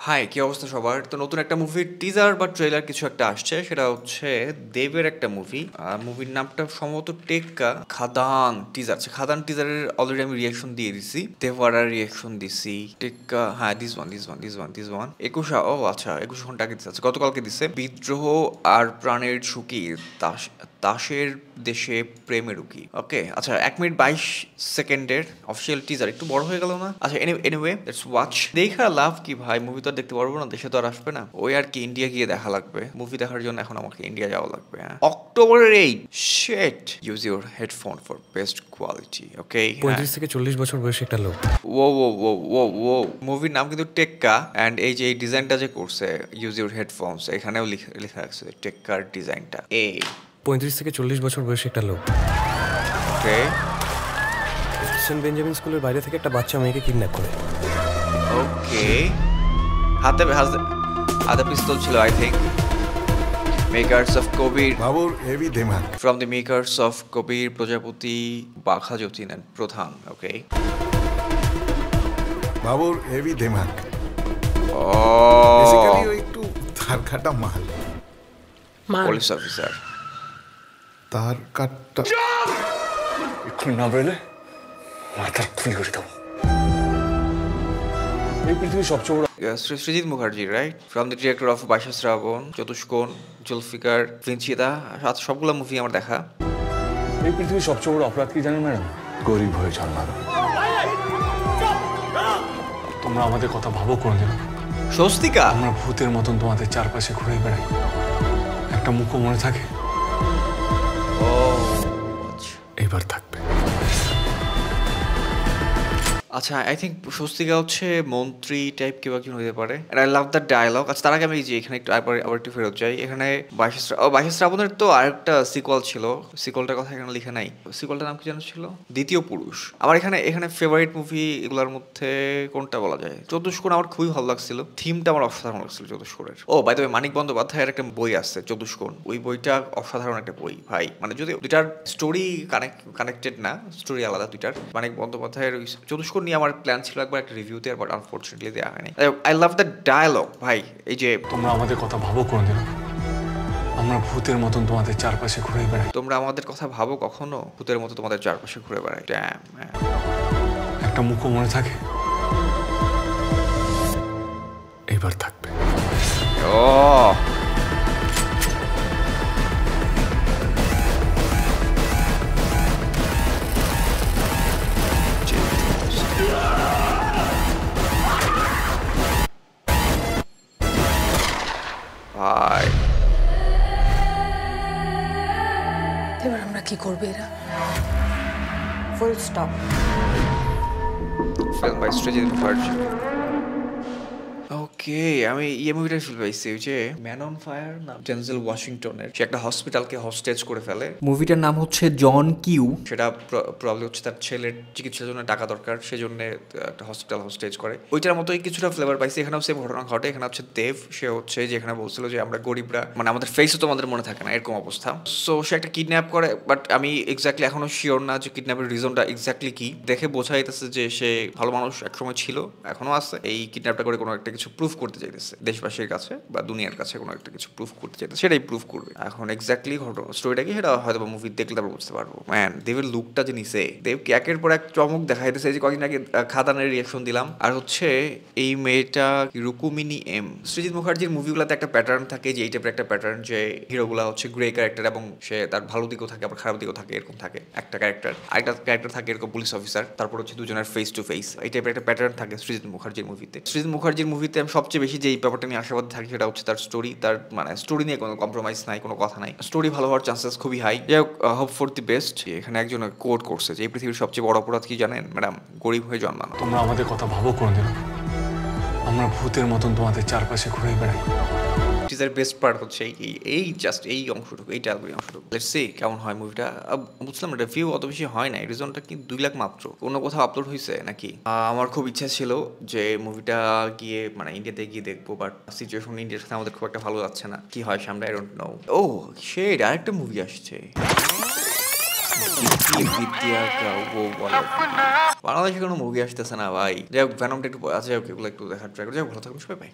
High, কি অবস্থা সবার? তো নতুন একটা মুভির টিজার বা ট্রেলার কিছু একটা আসছে। সেটা হচ্ছে দেবের একটা মুভি। মুভির নামটা সম্ভবত টেক্কা। খাদান টিজার আছে। খাদান টিজারের অলরেডি আমি রিয়াকশন দিয়ে দিছি। দেওয়ারার রিয়াকশন দিছি। টেক্কা, হ্যাঁ, দিস ওয়ান 21 ও আচ্ছা, 21 ঘন্টা আগে দিছে। আচ্ছা, গতকালকে দিছে। বিদ্রোহ আর প্রাণের ঝুঁকি, তাস তাসের দেশে প্রেমের উকি। ওকে, আচ্ছা, 1 মিনিট 22 সেকেন্ডের অফিসিয়াল টিজার। একটু বড় হয়ে গেল না? আচ্ছা, এনিওয়ে লেটস ওয়াচ। দেখা লাভ কি ভাই, মুভি তো আর দেখতে পারবো না, দেশে তো আর আসবে না। ওই আর কি, ইন্ডিয়া গিয়ে দেখা লাগবে। মুভি দেখার জন্য এখন আমাকে ইন্ডিয়া যাওয়া লাগবে। হ্যাঁ, অক্টোবরের 8। শিট, use your headphone for best quality. Okay, 35 থেকে 40 বছর বয়সী একটা লোক। ও মুভির নাম কিন্তু টেক্কা। অ্যান্ড এই যে এই ডিজাইনটা যে করছে, ইউজ ইউর হেডফোনস, এখানেও লেখা আছে টেক্কার ডিজাইনটা। 35 থেকে 40 বছর বয়সী একটা লোক ওকে সেন্ট বেঞ্জামিন স্কুলের বাইরে থেকে একটা বাচ্চা মেয়েকে কিডন্যাপ করে। ওকে হাতে হাতে হাতে পিস্তল ছিল, I think. Makers of Kabir, বাবুর হেভি দিমাগ। From the makers of Kabir Projapati, Bagha Jatin and প্রধান। ওকে, বাবুর হেভি দিমাগ। ও বেসিক্যালি ও একটু তার কাটা মাল। Police officer. তার কাটটা এক্ষুনি না বেরোলে মাথার খুলি করে দেবো। এই পৃথিবীর সবচেয়ে বড় Srijit Mukherjee, right? From the director of Baishe Srabon, Chotushkone, Zulfiqar, ভিঞ্চিতা। সবগুলো মুভি আমার দেখা। এই পৃথিবীর সবচেয়ে বড় অপরাধ কি জানেন ম্যাডাম? গরিব হয়ে জন্মানো। তোমরা আমাদের কথা ভাবো কোনদিন? স্বস্তিকা, আমরা ভূতের মতন তোমাদের চারপাশে ঘুরে বেড়াই, একটা মুখও মনে থাকে। ও এইবার থাকবে। আচ্ছা, আই থিঙ্ক স্বস্তিকা হচ্ছে মন্ত্রী টাইপ কেউ একজন হতে পারে। And I love the dialogue. আচ্ছা, তার আগে আমি যে এখানে একটু আবার একটু ফেরত যাই। এখানে বাইশা শ্রাবণের তো আরেকটা সিকোয়াল ছিল। সিকোয়ালটার কথা এখানে লেখা নাই। সিকোয়ালটার নাম কি জানো ছিল? দ্বিতীয় পুরুষ। আমার এখানে ফেভারিট মুভি এগুলোর মধ্যে কোনটা বলা যায়? চতুষ্কোণ আমার খুবই ভালো লাগছিল। থিমটা আমার অসাধারণ লাগছিল চতুষ্কোণের। ও বাই দ্য ওয়ে, মানিক বন্দ্যোপাধ্যায়ের একটা বই আছে চতুষ্কোণ। ওই বইটা অসাধারণ একটা বই ভাই। মানে যদি দুইটার স্টোরি কানেক্টেড না, স্টোরি আলাদা দুইটার। মানিক বন্দ্যোপাধ্যায়ের ওই চতুষ্কোণ নিয়ে আমার প্ল্যান ছিল একবার একটা রিভিউ দেওয়ার, বাট আনফরচুনেটলি দেওয়া হয়নি। আই লাভ দ্য ডায়ালগ ভাই। এই যে তোমরা আমাদের কথা ভাবো কোনদিন? আমরা ভূতের মতন তোমাদের চারপাশে ঘুরে বেড়াই, তোমরা আমাদের কথা ভাবো কখনো? ভূতের মতো তোমাদের চারপাশে ঘুরে বেড়ায়। ড্যাম, একটা মুখও মনে থাকে। এইবার থাকবে। ও ভাই, এবার আমরা কি করবো? এরা full stop. Film by Srijit Mukherjee. Okay, আমি মুভিটা ফিল পাইছি। ওই যে ম্যান অন ফায়ার না, ডেনজেল ওয়াশিংটনের। সে একটা হসপিটালকে হস্টেজ করে ফেলে। মুভিটার নাম হচ্ছে জন কিউ। সেটা প্রবলেম হচ্ছে তার ছেলের চিকিৎসার জন্য টাকা দরকার, সেজন্য একটা হসপিটাল হস্টেজ করে। ওইটার মতোই কিছুটা ফ্লেভার পাইছি। এখানেও সেম ঘটনা ঘটে। এখানে হচ্ছে দেব, সে হচ্ছে যে এখানে বলছিল যে আমরা গরিবরা, মানে আমাদের ফেসও তো আমাদের মনে থাকে না, এরকম অবস্থা। সো সে একটা কিডন্যাপ করে, বাট আমি এক্স্যাক্টলি এখনো শিওর না যে কিডন্যাপের রিজনটা এক্স্যাক্টলি কি। দেখে বোঝা যাইতেছে যে সে ভালো মানুষ একসময় ছিল, এখনো আছে। এই কিডন্যাপটা করে কোনো একটা কিছু প্রুফ করতে চাইতেছে দেশবাসীর কাছে বা দুনিয়ার কাছে, কোনো একটা কিছু প্রুফ করতে চাইতেছে, সেটাই প্রুফ করবে। এখন এক্স্যাক্টলি স্টোরিটা কি সেটা হয়তো মুভি দেখলে তারপর বুঝতে পারবো। ম্যান, দেবের লুকটা যে নিছে, দেব একের পর এক চমক দেখাইতেছে। যে কদিন আগে খাদানের রিয়াকশন দিলাম। আর হচ্ছে এই মেয়েটা রুকুমিনি এম। সৃজিত মুখার্জির মুভিগুলোতে একটা প্যাটার্ন থাকে, যে এই টাইপের একটা প্যাটার্ন, যে হিরোগুলা হচ্ছে গ্রে ক্যারেক্টার এবং সে তার ভালো দিকও থাকে আবার খারাপ দিকও থাকে, এরকম থাকে একটা ক্যারেক্টার। আরেকটা ক্যারেক্টার থাকে এরকম পুলিশ অফিসার, তারপর হচ্ছে দুজনের ফেস টু ফেস। এই টাইপের একটা প্যাটার্ন থাকে সৃজিত মুখার্জির মুভিতে। সৃজিত মুখার্জির মুভিতে আমি সবচেয়ে বেশি যে ব্যাপারটা নিয়ে আশাবাদ থাকি সেটা হচ্ছে তার স্টোরি। তার মানে স্টোরি নিয়ে কোনো কম্প্রোমাইজ নাই, কোনো কথা নাই। স্টোরি ভালো হওয়ার চান্সেস খুবই হাই। যাই হোক, হোপ ফর দি বেস্ট। এখানে একজন কোট করছে যে এই পৃথিবীর সবচেয়ে বড় অপরাধ কি জানেন ম্যাডাম? গরিব হয়ে জন্মানো। তোমরা আমাদের কথা ভাবো কোনদিন? আমরা ভূতের মতন তোমাদের চারপাশে ঘুরে বেড়াই। টিজার বেস্ট পার্ট হচ্ছে এই জাস্ট এই অংশটুকু, এইটা ওই অংশটুকু। লেটস সি কেমন হয় মুভিটা। বুঝলাম না, ভিউ অত বেশি হয় নাই। রিজনটা কি 2 লাখ মাত্র? অন্য কোথাও আপলোড হয়েছে নাকি? আমার খুব ইচ্ছা ছিল যে মুভিটা গিয়ে মানে ইন্ডিয়াতে গিয়ে দেখবো, বাট সিচুয়েশন ইন্ডিয়ার সাথে আমাদের খুব একটা ভালো যাচ্ছে না। কি হয় সামনে আই ডোন্ট নো। ও শেড, আরেকটা মুভি আসছে, বাংলাদেশে কোনো মুভি আসতেছে না ভাই। যাই হোক, ভ্যানমটা একটু আছে, এগুলো একটু দেখার ট্রাই করে। যাই হোক, ভালো থাকুন সবাই, বাই।